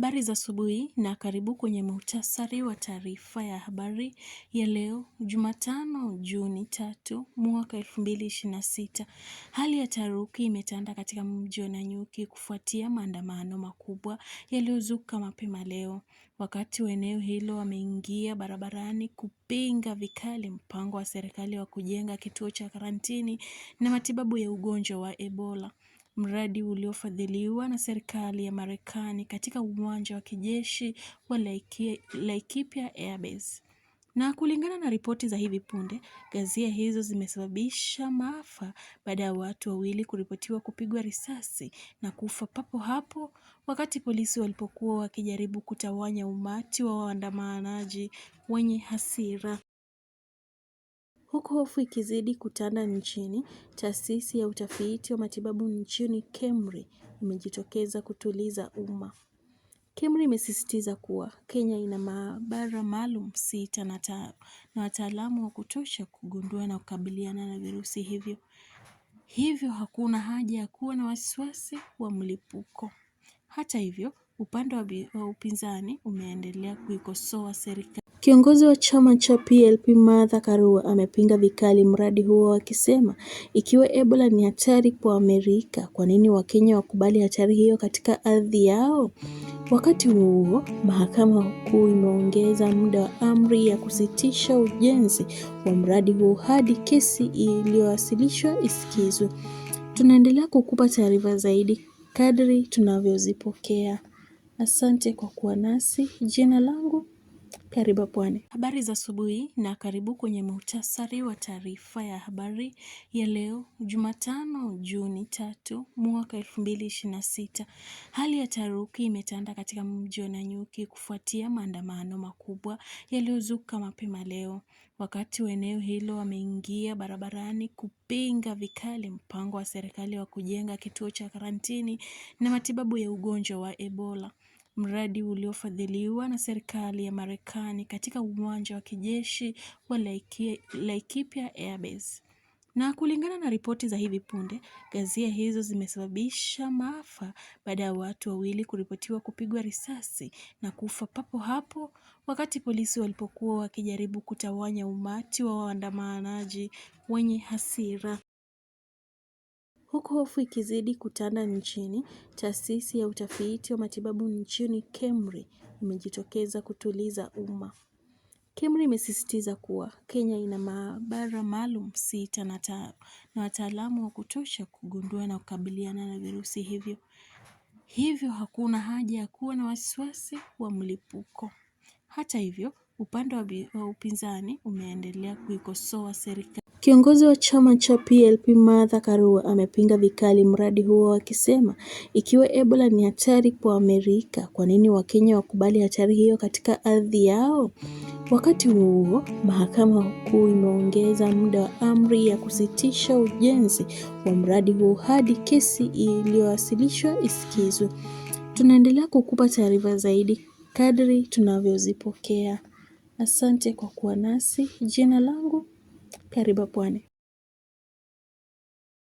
Habari za asubuhi na karibu kwenye muhtasari wa taarifa ya habari ya leo Jumatano Juni 3 mwaka 2026. Hali ya taharuki imetanda katika mji wa Nanyuki kufuatia maandamano makubwa yaliyozuka mapema leo. Wakati wa eneo hilo wameingia barabarani kupinga vikali mpango wa serikali wa kujenga kituo cha karantini na matibabu ya ugonjwa wa Ebola. Mradi uliofadhiliwa na serikali ya Marekani katika uwanja wa kijeshi wa Laikipia Air Base. Na kulingana na ripoti za hivi punde, ghasia hizo zimesababisha maafa baada ya watu wawili kuripotiwa kupigwa risasi na kufa papo hapo wakati polisi walipokuwa wakijaribu kutawanya umati wa waandamanaji wenye hasira. Huku hofu ikizidi kutanda nchini, taasisi ya utafiti wa matibabu nchini KEMRI imejitokeza kutuliza umma. KEMRI imesisitiza kuwa Kenya ina maabara maalum 6 na wataalamu wa kutosha kugundua na kukabiliana na virusi hivyo. Hivyo hakuna haja ya kuwa na wasiwasi wa mlipuko. Hata hivyo, upande wa upinzani umeendelea kuikosoa serikali. Kiongozi wa chama cha PLP Martha Karua amepinga vikali mradi huo akisema ikiwa Ebola ni hatari kwa Amerika, kwa nini Wakenya wakubali hatari hiyo katika ardhi yao? Wakati huo, mahakama kuu imeongeza muda wa amri ya kusitisha ujenzi wa mradi huo hadi kesi iliyowasilishwa isikizwe. Tunaendelea kukupa taarifa zaidi kadri tunavyozipokea. Asante kwa kuwa nasi. Jina langu Kariba Pwani. Habari za asubuhi na karibu kwenye muhtasari wa taarifa ya habari ya leo Jumatano Juni 3 mwaka 2026. Hali ya taharuki imetanda katika mji wa Nanyuki kufuatia maandamano makubwa yaliyozuka mapema leo. Wakati wa eneo hilo wameingia barabarani kupinga vikali mpango wa serikali wa kujenga kituo cha karantini na matibabu ya ugonjwa wa Ebola. Mradi uliofadhiliwa na serikali ya Marekani katika uwanja wa kijeshi wa Laikipia Air Base. Na kulingana na ripoti za hivi punde, ghasia hizo zimesababisha maafa baada ya watu wawili kuripotiwa kupigwa risasi na kufa papo hapo wakati polisi walipokuwa wakijaribu kutawanya umati wa waandamanaji wenye hasira. Huku hofu ikizidi kutanda nchini, taasisi ya utafiti wa matibabu nchini KEMRI imejitokeza kutuliza umma. KEMRI imesisitiza kuwa Kenya ina maabara maalum 6 na wataalamu wa kutosha kugundua na kukabiliana na virusi hivyo. Hivyo hakuna haja ya kuwa na wasiwasi wa mlipuko. Hata hivyo, upande wa upinzani umeendelea kuikosoa serikali. Kiongozi wa chama cha PLP Martha Karua amepinga vikali mradi huo akisema ikiwa Ebola ni hatari kwa Amerika, kwa nini Wakenya wakubali hatari hiyo katika ardhi yao? Wakati huo, mahakama kuu imeongeza muda wa amri ya kusitisha ujenzi wa mradi huo hadi kesi iliyowasilishwa isikizwe. Tunaendelea kukupa taarifa zaidi kadri tunavyozipokea. Asante kwa kuwa nasi. Jina langu Kariba Pwani.